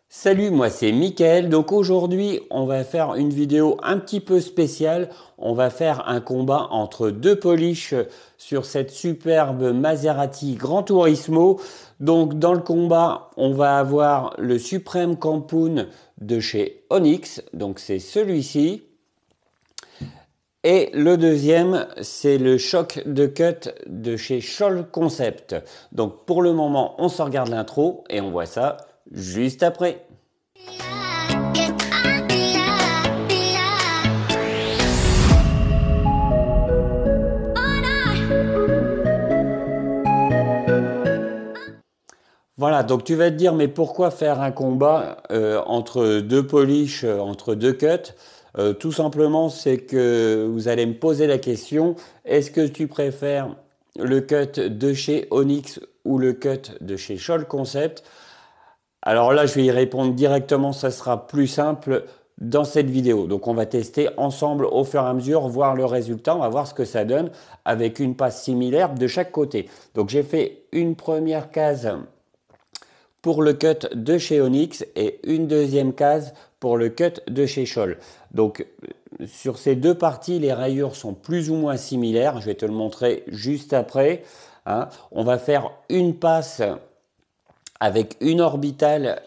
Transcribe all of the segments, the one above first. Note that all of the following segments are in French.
Salut, moi c'est Mickaël. Donc aujourd'hui, on va faire une vidéo un petit peu spéciale. On va faire un combat entre deux polish sur cette superbe Maserati Gran Turismo. Donc dans le combat, on va avoir le Supreme Campoon de chez Onyx. Donc c'est celui-ci. Et le deuxième, c'est le choc de cut de chez Scholl Concept. Donc pour le moment, on se regarde l'intro et on voit ça juste après. Voilà, donc tu vas te dire, mais pourquoi faire un combat entre deux polish, entre deux cuts? Tout simplement, c'est que vous allez me poser la question, est-ce que tu préfères le cut de chez Onyx ou le cut de chez Scholl Concept? Alors là, je vais y répondre directement, ça sera plus simple dans cette vidéo. Donc on va tester ensemble au fur et à mesure, voir le résultat, on va voir ce que ça donne avec une passe similaire de chaque côté. Donc j'ai fait une première case pour le cut de chez Onyx et une deuxième case pour le cut de chez Scholl. Donc sur ces deux parties, les rayures sont plus ou moins similaires. Je vais te le montrer juste après. On va faire une passe avec une orbitale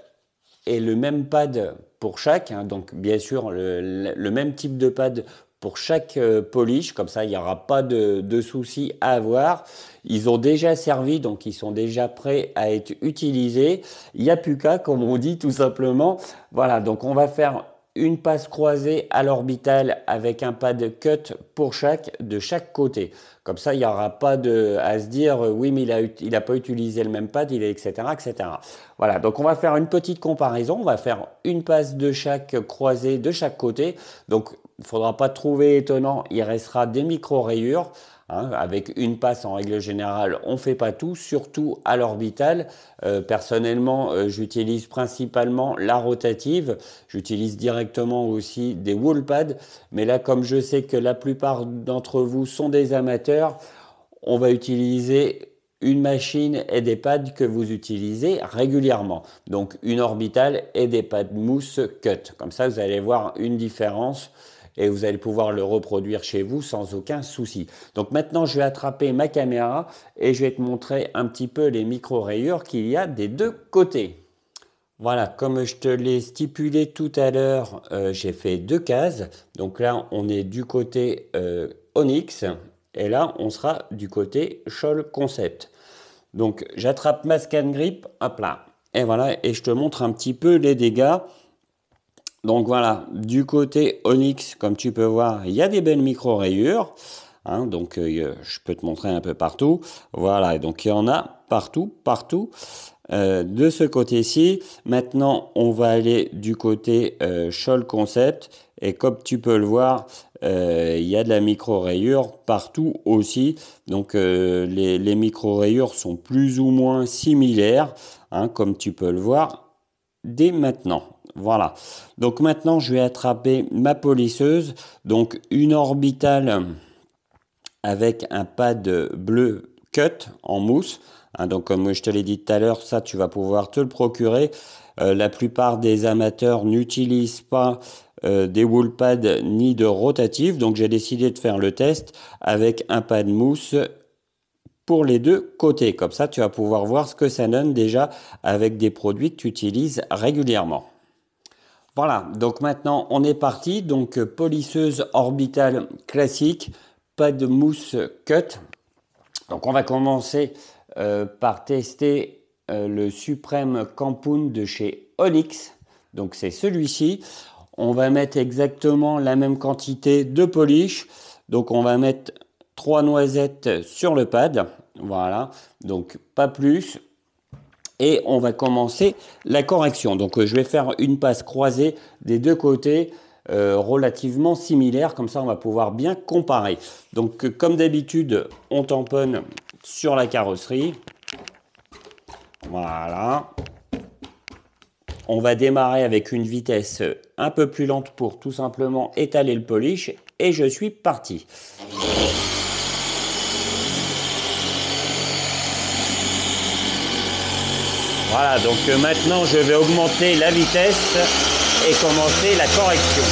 et le même pad pour chaque. Donc bien sûr, le même type de pad pour chaque polish, comme ça il n'y aura pas de soucis à avoir. Ils ont déjà servi, donc ils sont déjà prêts à être utilisés. Il n'y a plus qu'à, comme on dit tout simplement. Voilà, donc on va faire une passe croisée à l'orbital avec un pad cut pour de chaque côté. Comme ça, il n'y aura pas à se dire oui, mais il a pas utilisé le même pad, etc., etc. Voilà, donc on va faire une petite comparaison. On va faire une passe de chaque croisée de chaque côté. Donc, il ne faudra pas trouver étonnant, il restera des micro-rayures. Avec une passe, en règle générale, on ne fait pas tout, surtout à l'orbital. Personnellement, j'utilise principalement la rotative. J'utilise directement aussi des wall pads. Mais là, comme je sais que la plupart d'entre vous sont des amateurs, on va utiliser une machine et des pads que vous utilisez régulièrement. Donc, une orbitale et des pads mousse cut. Comme ça, vous allez voir une différence et vous allez pouvoir le reproduire chez vous sans aucun souci. Donc maintenant, je vais attraper ma caméra et je vais te montrer un petit peu les micro-rayures qu'il y a des deux côtés. Voilà, comme je te l'ai stipulé tout à l'heure, j'ai fait deux cases. Donc là, on est du côté Onyx et là, on sera du côté Scholl Concept. Donc j'attrape ma scan grip, hop là. Et voilà, et je te montre un petit peu les dégâts. Donc voilà, du côté Onyx, comme tu peux voir, il y a des belles micro-rayures. Donc je peux te montrer un peu partout. Voilà, donc il y en a partout, partout. De ce côté-ci, maintenant on va aller du côté Scholl Concept. Et comme tu peux le voir, il y a de la micro-rayure partout aussi. Donc les micro-rayures sont plus ou moins similaires, comme tu peux le voir dès maintenant. Voilà, donc maintenant je vais attraper ma polisseuse, donc une orbitale avec un pad bleu cut en mousse. Donc comme je te l'ai dit tout à l'heure, ça tu vas pouvoir te le procurer. La plupart des amateurs n'utilisent pas des wool pads ni de rotative, donc j'ai décidé de faire le test avec un pad mousse pour les deux côtés. Comme ça tu vas pouvoir voir ce que ça donne déjà avec des produits que tu utilises régulièrement. Voilà, donc maintenant on est parti. Donc polisseuse orbitale classique, pas de mousse cut. Donc on va commencer par tester le Supreme Campoon de chez Onyx. Donc c'est celui-ci. On va mettre exactement la même quantité de polish. Donc on va mettre 3 noisettes sur le pad. Voilà, donc pas plus. Et on va commencer la correction. Donc je vais faire une passe croisée des deux côtés relativement similaire. Comme ça, on va pouvoir bien comparer. Donc comme d'habitude, on tamponne sur la carrosserie. Voilà. On va démarrer avec une vitesse un peu plus lente pour tout simplement étaler le polish. Et je suis parti. Voilà, donc maintenant je vais augmenter la vitesse et commencer la correction.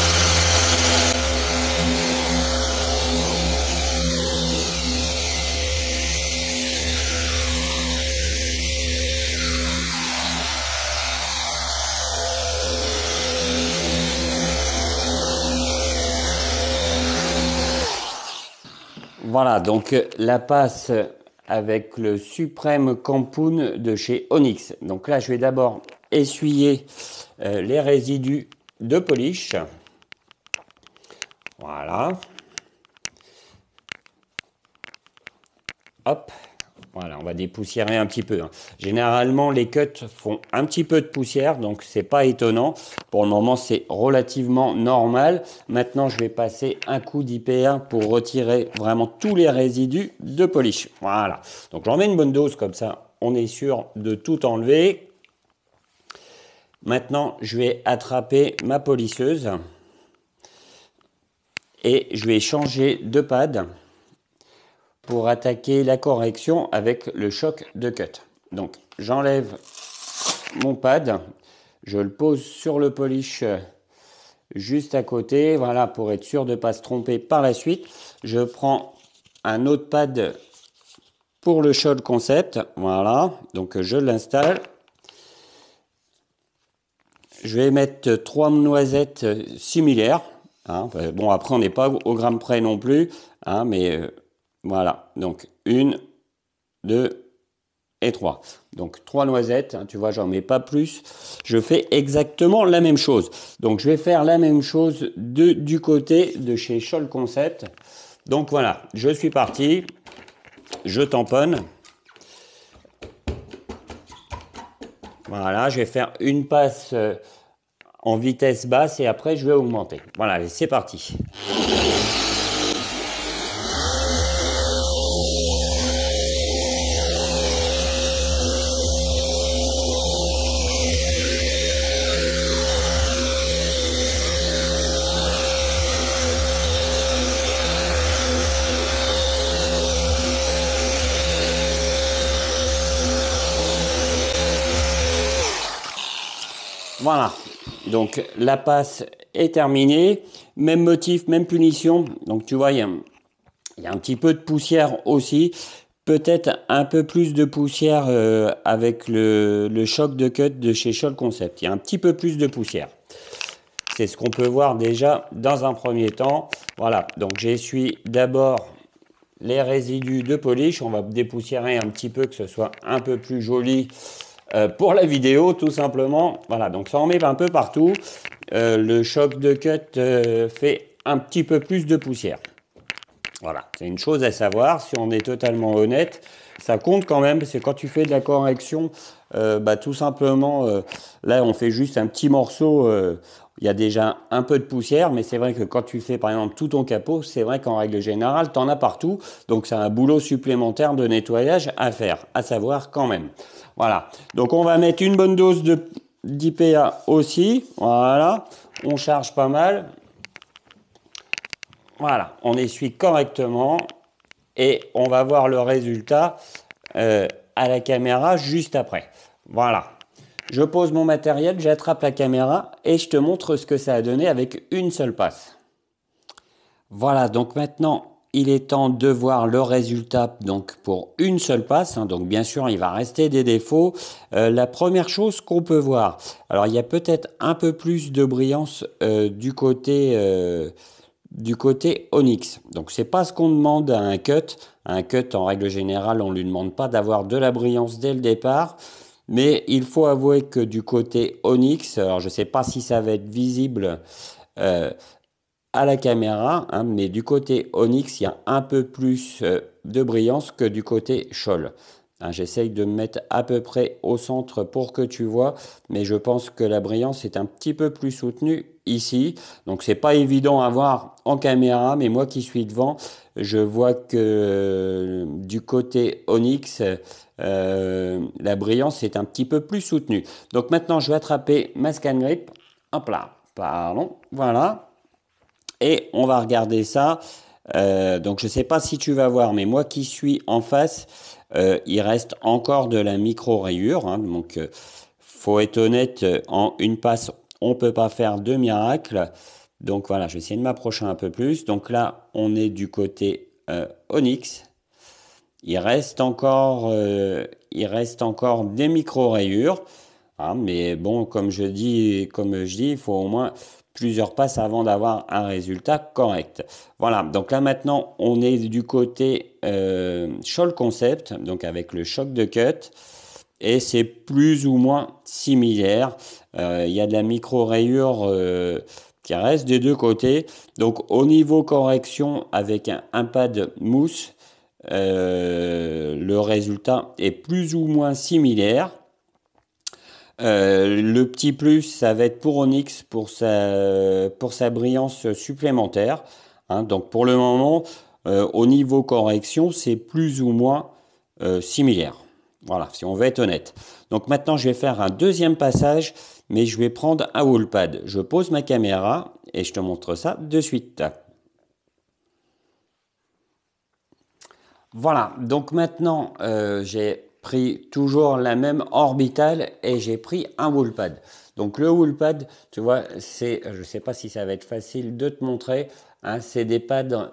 Voilà, donc la passe avec le Supreme Compound de chez Onyx. Donc là, je vais d'abord essuyer les résidus de polish. Voilà. Hop. Voilà, on va dépoussiérer un petit peu. Généralement, les cuts font un petit peu de poussière, donc c'est pas étonnant. Pour le moment, c'est relativement normal. Maintenant, je vais passer un coup d'IPA pour retirer vraiment tous les résidus de polish. Voilà. Donc, j'en mets une bonne dose, comme ça, on est sûr de tout enlever. Maintenant, je vais attraper ma polisseuse et je vais changer de pad pour attaquer la correction avec le choc de cut. Donc, j'enlève mon pad, je le pose sur le polish juste à côté, voilà, pour être sûr de ne pas se tromper par la suite. Je prends un autre pad pour le Scholl Concept, voilà, donc je l'installe. Je vais mettre 3 noisettes similaires, hein. Bon, après, on n'est pas au gramme près non plus, hein, mais voilà, donc 1, 2 et 3. Donc 3 noisettes, hein, tu vois, j'en mets pas plus. Je fais exactement la même chose. Donc je vais faire la même chose du côté de chez Scholl Concept. Donc voilà, je suis parti. Je tamponne. Voilà, je vais faire une passe en vitesse basse et après je vais augmenter. Voilà, c'est parti. Voilà, donc la passe est terminée, même motif, même punition, donc tu vois, il y a un petit peu de poussière aussi, peut-être un peu plus de poussière avec le choc de cut de chez Scholl Concept, il y a un petit peu plus de poussière. C'est ce qu'on peut voir déjà dans un premier temps. Voilà, donc j'essuie d'abord les résidus de polish, on va dépoussiérer un petit peu, que ce soit un peu plus joli pour la vidéo, tout simplement. Voilà, donc ça en met un peu partout. Le choc de cut fait un petit peu plus de poussière. Voilà, c'est une chose à savoir, si on est totalement honnête, ça compte quand même, parce que quand tu fais de la correction, tout simplement, là on fait juste un petit morceau, il y a déjà un peu de poussière, mais c'est vrai que quand tu fais par exemple tout ton capot, c'est vrai qu'en règle générale, tu en as partout, donc c'est un boulot supplémentaire de nettoyage à faire, à savoir quand même. Voilà, donc on va mettre une bonne dose d'IPA aussi, voilà, on charge pas mal. Voilà, on essuie correctement et on va voir le résultat à la caméra juste après. Voilà, je pose mon matériel, j'attrape la caméra et je te montre ce que ça a donné avec une seule passe. Voilà, donc maintenant, il est temps de voir le résultat donc pour une seule passe. Hein, donc bien sûr, il va rester des défauts. La première chose qu'on peut voir, alors il y a peut-être un peu plus de brillance du côté Onyx. Donc c'est pas ce qu'on demande à un cut. Un cut, en règle générale, on lui demande pas d'avoir de la brillance dès le départ. Mais il faut avouer que du côté Onyx, alors je sais pas si ça va être visible à la caméra, hein, mais du côté Onyx, il y a un peu plus de brillance que du côté Scholl. Hein, j'essaye de me mettre à peu près au centre pour que tu vois, mais je pense que la brillance est un petit peu plus soutenue ici. Donc c'est pas évident à voir en caméra, mais moi qui suis devant, je vois que du côté Onyx, la brillance est un petit peu plus soutenue. Donc maintenant, je vais attraper ma scan grip. Hop là, pardon, voilà. Et on va regarder ça Donc je ne sais pas si tu vas voir, mais moi qui suis en face, il reste encore de la micro-rayure. Hein, donc faut être honnête, en une passe, on ne peut pas faire de miracle. Donc voilà, je vais essayer de m'approcher un peu plus. Donc là, on est du côté onyx. Il reste encore des micro-rayures. Hein, mais bon, comme je dis, il faut au moins plusieurs passes avant d'avoir un résultat correct. Voilà, donc là maintenant, on est du côté Scholl Concept, donc avec le choc de cut, et c'est plus ou moins similaire. Il y a de la micro-rayure qui reste des deux côtés. Donc au niveau correction, avec un pad mousse, le résultat est plus ou moins similaire. Le petit plus, ça va être pour Onyx pour sa brillance supplémentaire. Hein. Donc pour le moment, au niveau correction, c'est plus ou moins similaire. Voilà, si on veut être honnête. Donc maintenant, je vais faire un deuxième passage, mais je vais prendre un wool pad. Je pose ma caméra et je te montre ça de suite. Voilà, donc maintenant, j'ai pris toujours la même orbitale et j'ai pris un wool pad. Donc le wool pad, tu vois, je ne sais pas si ça va être facile de te montrer, hein, c'est des pads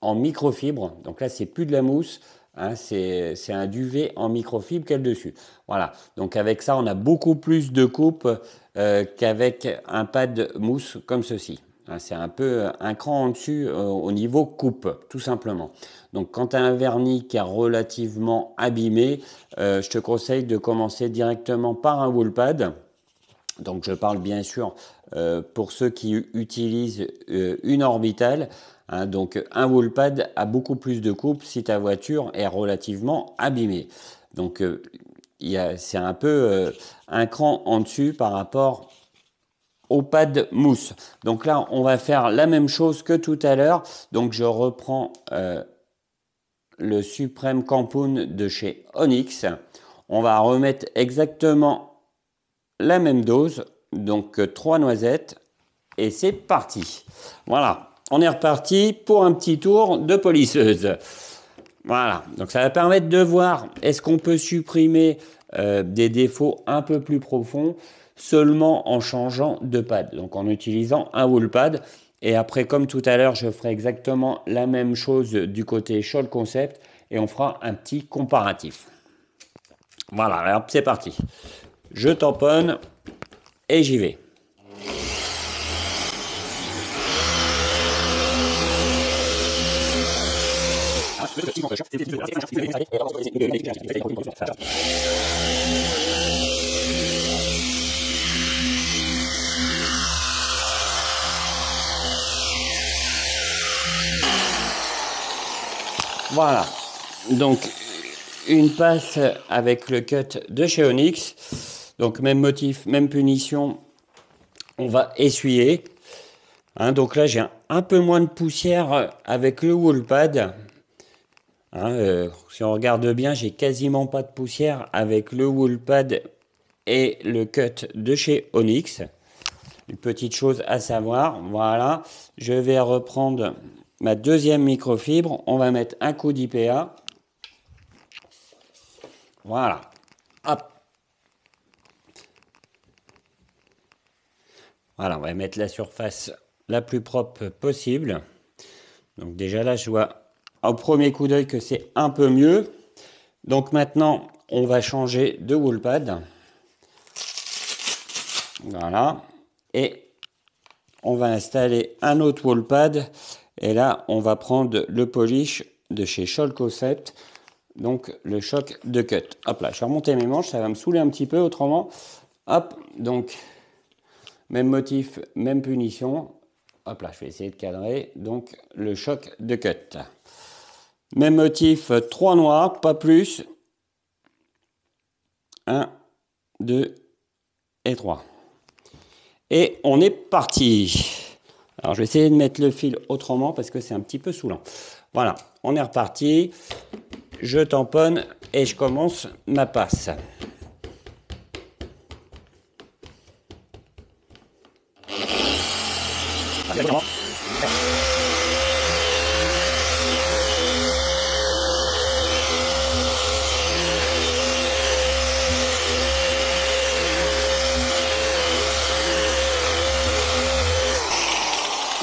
en microfibre. Donc là, c'est plus de la mousse, hein, c'est un duvet en microfibre qu'il y a dessus. Voilà, donc avec ça, on a beaucoup plus de coupe qu'avec un pad mousse comme ceci. C'est un peu un cran en dessus au niveau coupe, tout simplement. Donc quand tu as un vernis qui est relativement abîmé, je te conseille de commencer directement par un wool pad. Donc je parle bien sûr pour ceux qui utilisent une orbitale. Hein, donc un wool pad a beaucoup plus de coupe si ta voiture est relativement abîmée. Donc c'est un peu un cran en dessus par rapport au pad mousse. Donc là, on va faire la même chose que tout à l'heure. Donc je reprends le Supreme Campoon de chez Onyx. On va remettre exactement la même dose. Donc 3 noisettes. Et c'est parti. Voilà, on est reparti pour un petit tour de polisseuse. Voilà, donc ça va permettre de voir est-ce qu'on peut supprimer des défauts un peu plus profonds seulement en changeant de pad, donc en utilisant un wool pad. Et après, comme tout à l'heure, je ferai exactement la même chose du côté Scholl Concept et on fera un petit comparatif. Voilà, alors c'est parti. Je tamponne et j'y vais. Voilà, donc une passe avec le cut de chez Onyx. Donc même motif, même punition, on va essuyer. Hein, donc là j'ai un peu moins de poussière avec le wool pad. Hein, si on regarde bien, j'ai quasiment pas de poussière avec le wool pad et le cut de chez Onyx. Une petite chose à savoir, voilà, je vais reprendre ma deuxième microfibre, on va mettre un coup d'IPA. Voilà, hop. Voilà, on va mettre la surface la plus propre possible. Donc déjà là, je vois au premier coup d'œil que c'est un peu mieux. Donc maintenant, on va changer de wool pad. Voilà. Et on va installer un autre wool pad. Et là, on va prendre le polish de chez Scholl Concept. Donc le choc de cut. Hop là, je vais remonter mes manches, ça va me saouler un petit peu autrement. Hop, donc même motif, même punition. Hop là, je vais essayer de cadrer. Donc le choc de cut. Même motif, 3 noirs, pas plus. 1, 2 et 3. Et on est parti. Alors je vais essayer de mettre le fil autrement parce que c'est un petit peu saoulant. Voilà, on est reparti. Je tamponne et je commence ma passe.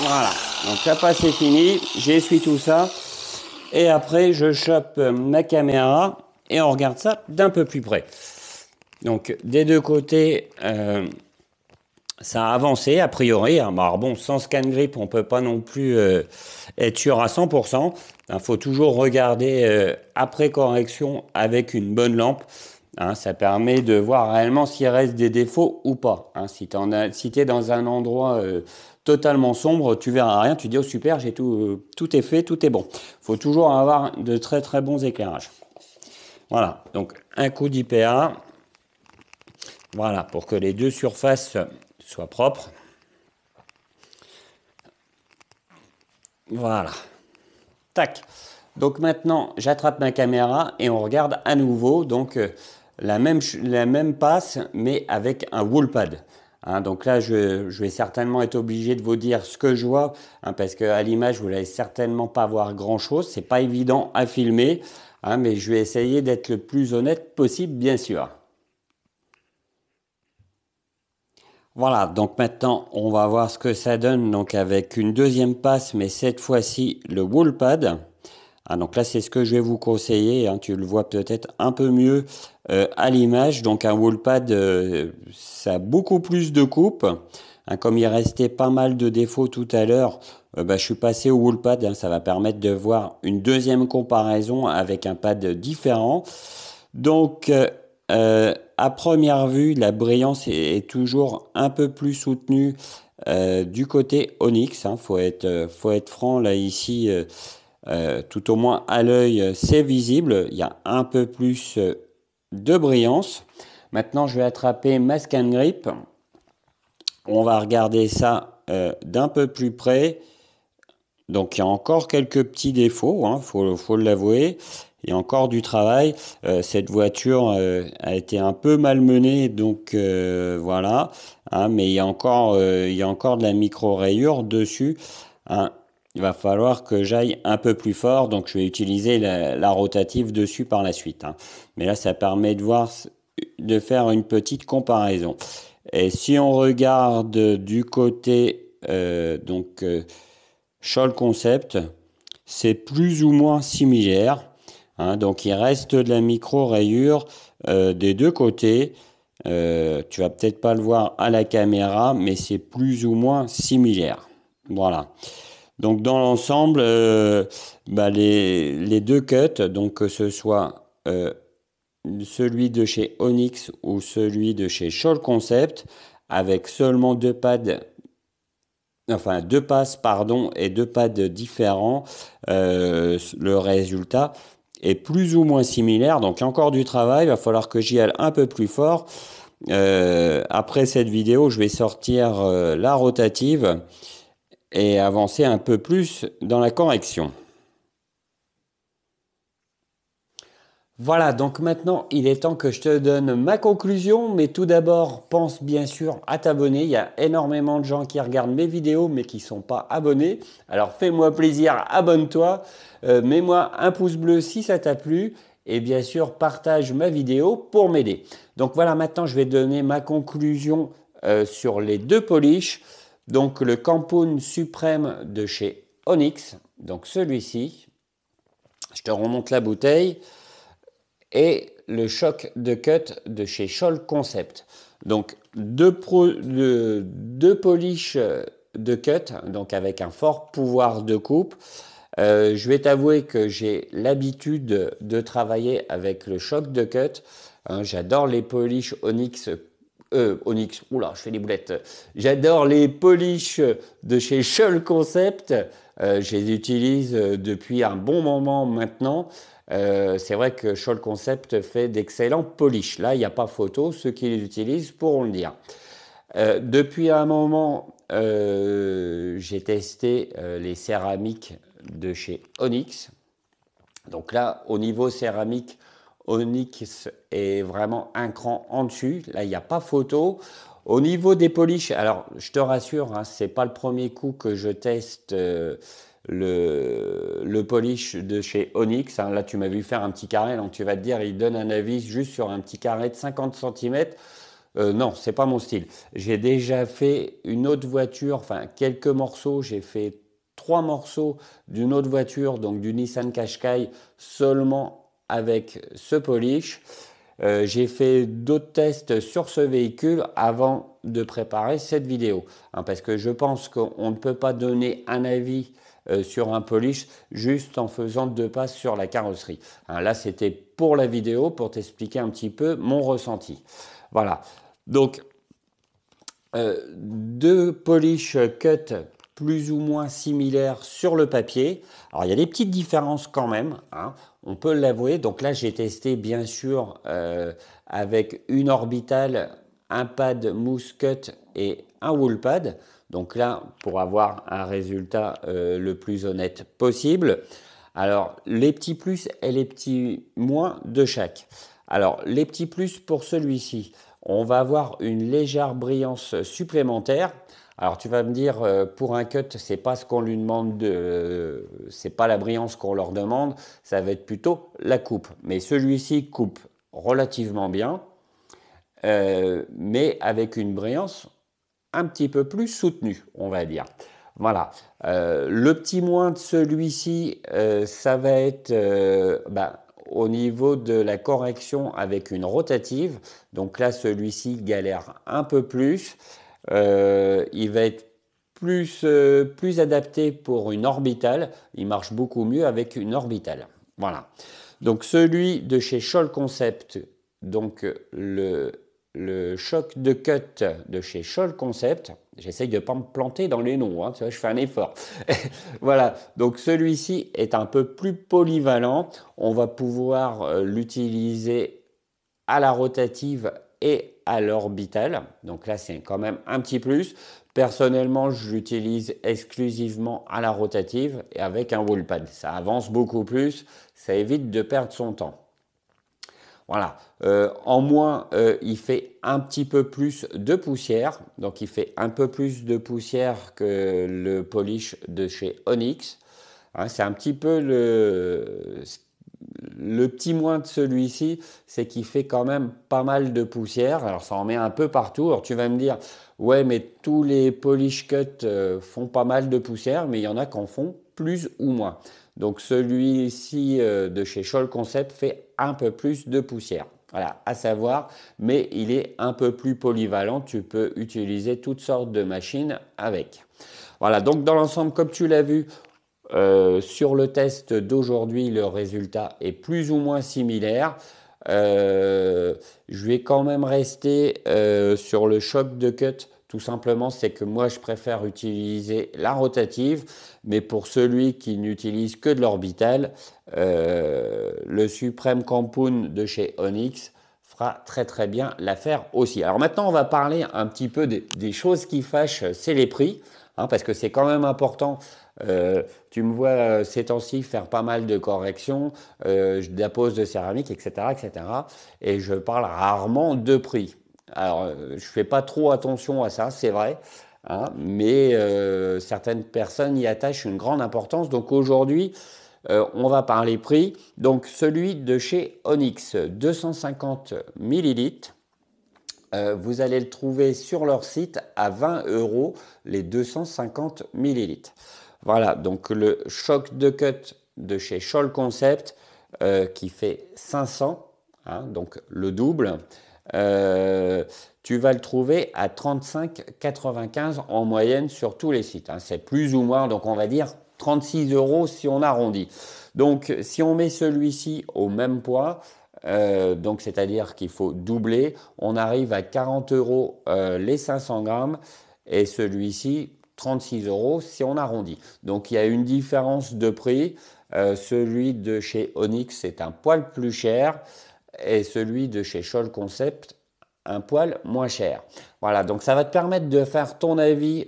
Voilà, donc la passe est finie, j'essuie tout ça. Et après, je chope ma caméra et on regarde ça d'un peu plus près. Donc, des deux côtés, ça a avancé, a priori. Alors bon, sans scan grip, on ne peut pas non plus être sûr à 100%. Il faut toujours regarder après correction avec une bonne lampe. Hein, ça permet de voir réellement s'il reste des défauts ou pas. Hein, si tu es dans un endroit totalement sombre, tu verras rien. Tu dis, oh super, j'ai tout est fait, tout est bon. Il faut toujours avoir de très très bons éclairages. Voilà, donc un coup d'IPA. Voilà, pour que les deux surfaces soient propres. Voilà. Tac. Donc maintenant, j'attrape ma caméra et on regarde à nouveau donc la même passe, mais avec un wool pad. Hein, donc là, je vais certainement être obligé de vous dire ce que je vois, hein, parce qu'à l'image, vous n'allez certainement pas voir grand-chose. C'est pas évident à filmer, hein, mais je vais essayer d'être le plus honnête possible, bien sûr. Voilà, donc maintenant, on va voir ce que ça donne donc avec une deuxième passe, mais cette fois-ci, le wool pad. Ah, donc là, c'est ce que je vais vous conseiller. Hein, tu le vois peut-être un peu mieux à l'image. Donc un wool pad, ça a beaucoup plus de coupe. Hein, comme il restait pas mal de défauts tout à l'heure, je suis passé au wool pad. Hein, ça va permettre de voir une deuxième comparaison avec un pad différent. Donc, à première vue, la brillance est toujours un peu plus soutenue du côté Onyx. Hein, faut être franc là ici. Tout au moins à l'œil, c'est visible. Il y a un peu plus de brillance. Maintenant, je vais attraper ma scan grip. On va regarder ça d'un peu plus près. Donc, il y a encore quelques petits défauts, hein, faut l'avouer. Il y a encore du travail. Cette voiture a été un peu malmenée, donc voilà. Hein, mais il y a encore de la micro-rayure dessus. Hein. Il va falloir que j'aille un peu plus fort, donc je vais utiliser la rotative dessus par la suite. Hein. Mais là, ça permet de faire une petite comparaison. Et si on regarde du côté Scholl Concept, c'est plus ou moins similaire. Hein, donc il reste de la micro-rayure des deux côtés. Tu vas peut-être pas le voir à la caméra, mais c'est plus ou moins similaire. Voilà. Donc dans l'ensemble, les deux cuts, donc que ce soit celui de chez Onyx ou celui de chez Scholl Concept, avec seulement deux passes pardon, et deux pads différents, le résultat est plus ou moins similaire. Donc encore du travail, il va falloir que j'y aille un peu plus fort. Après cette vidéo, je vais sortir la rotative et avancer un peu plus dans la correction. Voilà, donc maintenant, il est temps que je te donne ma conclusion, mais tout d'abord, pense bien sûr à t'abonner. Il y a énormément de gens qui regardent mes vidéos, mais qui ne sont pas abonnés. Alors fais-moi plaisir, abonne-toi, mets-moi un pouce bleu si ça t'a plu, et bien sûr, partage ma vidéo pour m'aider. Donc voilà, maintenant, je vais donner ma conclusion sur les deux polish. Donc le Campoon Suprême de chez Onyx, donc celui-ci, je te remonte la bouteille, et le Choc de Cut de chez Scholl Concept. Donc deux polish de cut, donc avec un fort pouvoir de coupe. Je vais t'avouer que j'ai l'habitude de travailler avec le Choc de Cut. Hein, j'adore les polish Onyx. Onyx, oula, je fais des boulettes. J'adore les polish de chez Scholl Concept. Je les utilise depuis un bon moment maintenant. C'est vrai que Scholl Concept fait d'excellents polish. Là, il n'y a pas photo. Ceux qui les utilisent pourront le dire. Depuis un moment, j'ai testé les céramiques de chez Onyx. Donc là, au niveau céramique, Onyx est vraiment un cran en dessus. Là, il n'y a pas photo. Au niveau des polish, alors je te rassure, hein, ce n'est pas le premier coup que je teste le polish de chez Onyx. Hein. Là, tu m'as vu faire un petit carré, donc tu vas te dire, il donne un avis juste sur un petit carré de 50 cm. Non, c'est pas mon style. J'ai déjà fait une autre voiture, enfin quelques morceaux. J'ai fait 3 morceaux d'une autre voiture, donc du Nissan Qashqai, seulement avec ce polish. J'ai fait d'autres tests sur ce véhicule avant de préparer cette vidéo, hein, parce que je pense qu'on ne peut pas donner un avis sur un polish juste en faisant 2 passes sur la carrosserie. Hein, là, c'était pour la vidéo, pour t'expliquer un petit peu mon ressenti. Voilà. Donc, 2 polish cut plus ou moins similaires sur le papier. Alors, il y a des petites différences quand même, hein, on peut l'avouer. Donc là, j'ai testé bien sûr avec une orbitale, un pad mousse cut et un wool pad. Donc là, pour avoir un résultat le plus honnête possible. Alors, les petits plus et les petits moins de chaque. Alors, les petits plus pour celui-ci, on va avoir une légère brillance supplémentaire. Alors tu vas me dire, pour un cut, c'est pas ce qu'on lui demande, c'est pas la brillance qu'on leur demande, ça va être plutôt la coupe. Mais celui-ci coupe relativement bien, mais avec une brillance un petit peu plus soutenue, on va dire. Voilà. Le petit moins de celui-ci, ça va être au niveau de la correction avec une rotative. Donc là, celui-ci galère un peu plus. Il va être plus adapté pour une orbitale. Il marche beaucoup mieux avec une orbitale. Voilà. Donc celui de chez Scholl Concept, donc le choc de cut de chez Scholl Concept. J'essaye de ne pas me planter dans les noms, hein, tu vois, je fais un effort. Voilà, donc celui-ci est un peu plus polyvalent. On va pouvoir l'utiliser à la rotative et à l'orbitale. Donc là, c'est quand même un petit plus. Personnellement, je l'utilise exclusivement à la rotative et avec un wheel pad. Ça avance beaucoup plus, ça évite de perdre son temps. Voilà. En moins, il fait un petit peu plus de poussière. Donc, il fait un peu plus de poussière que le polish de chez Onyx. Hein, c'est un petit peu le petit moins de celui-ci, c'est qu'il fait quand même pas mal de poussière. Alors, ça en met un peu partout. Alors, tu vas me dire, ouais, mais tous les polish cut font pas mal de poussière, mais il y en a qui en font plus ou moins. Donc, celui-ci de chez Scholl Concept fait un peu plus de poussière. Voilà, à savoir, mais il est un peu plus polyvalent. Tu peux utiliser toutes sortes de machines avec. Voilà, donc dans l'ensemble, comme tu l'as vu, sur le test d'aujourd'hui, le résultat est plus ou moins similaire. Je vais quand même rester sur le choc de cut. Tout simplement, c'est que moi, je préfère utiliser la rotative. Mais pour celui qui n'utilise que de l'orbital, le Supreme Compound de chez Onyx fera très très bien l'affaire aussi. Alors maintenant, on va parler un petit peu des choses qui fâchent, c'est les prix, hein, parce que c'est quand même important. Tu me vois ces temps-ci faire pas mal de corrections, de la pose de céramique, etc., etc. Et je parle rarement de prix. Alors, je fais pas trop attention à ça, c'est vrai, hein, mais certaines personnes y attachent une grande importance. Donc aujourd'hui, on va parler prix. Donc celui de chez Onyx, 250 millilitres. Vous allez le trouver sur leur site à 20 € les 250 millilitres. Voilà, donc le choc de cut de chez Scholl Concept qui fait 500, hein, donc le double. Tu vas le trouver à 35,95 en moyenne sur tous les sites. Hein. C'est plus ou moins, donc on va dire 36 € si on arrondit. Donc si on met celui-ci au même poids, donc c'est-à-dire qu'il faut doubler, on arrive à 40 € les 500 grammes et celui-ci 36 € si on arrondit. Donc il y a une différence de prix. Celui de chez Onyx est un poil plus cher et celui de chez Scholl Concept un poil moins cher. Voilà, donc ça va te permettre de faire ton avis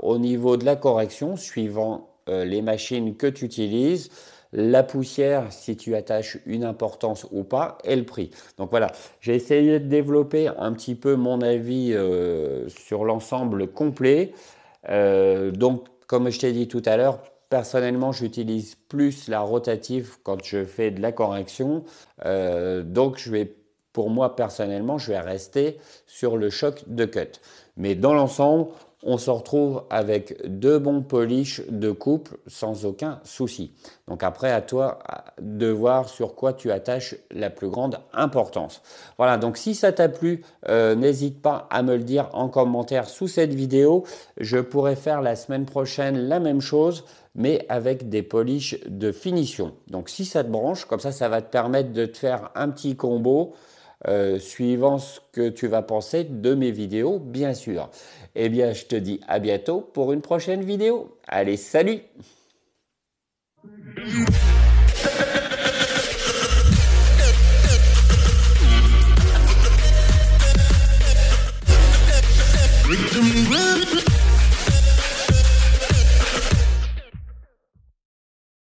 au niveau de la correction suivant les machines que tu utilises, la poussière si tu attaches une importance ou pas et le prix. Donc voilà, j'ai essayé de développer un petit peu mon avis sur l'ensemble complet. Donc comme je t'ai dit tout à l'heure, personnellement j'utilise plus la rotative quand je fais de la correction. Donc je vais pour moi personnellement, je vais rester sur le choc de cut. Mais dans l'ensemble, on se retrouve avec deux bons polish de couple sans aucun souci. Donc après, à toi de voir sur quoi tu attaches la plus grande importance. Voilà, donc si ça t'a plu, n'hésite pas à me le dire en commentaire sous cette vidéo. Je pourrais faire la semaine prochaine la même chose, mais avec des polish de finition. Donc si ça te branche, comme ça va te permettre de te faire un petit combo suivant ce que tu vas penser de mes vidéos, bien sûr. Eh bien, je te dis à bientôt pour une prochaine vidéo. Allez, salut!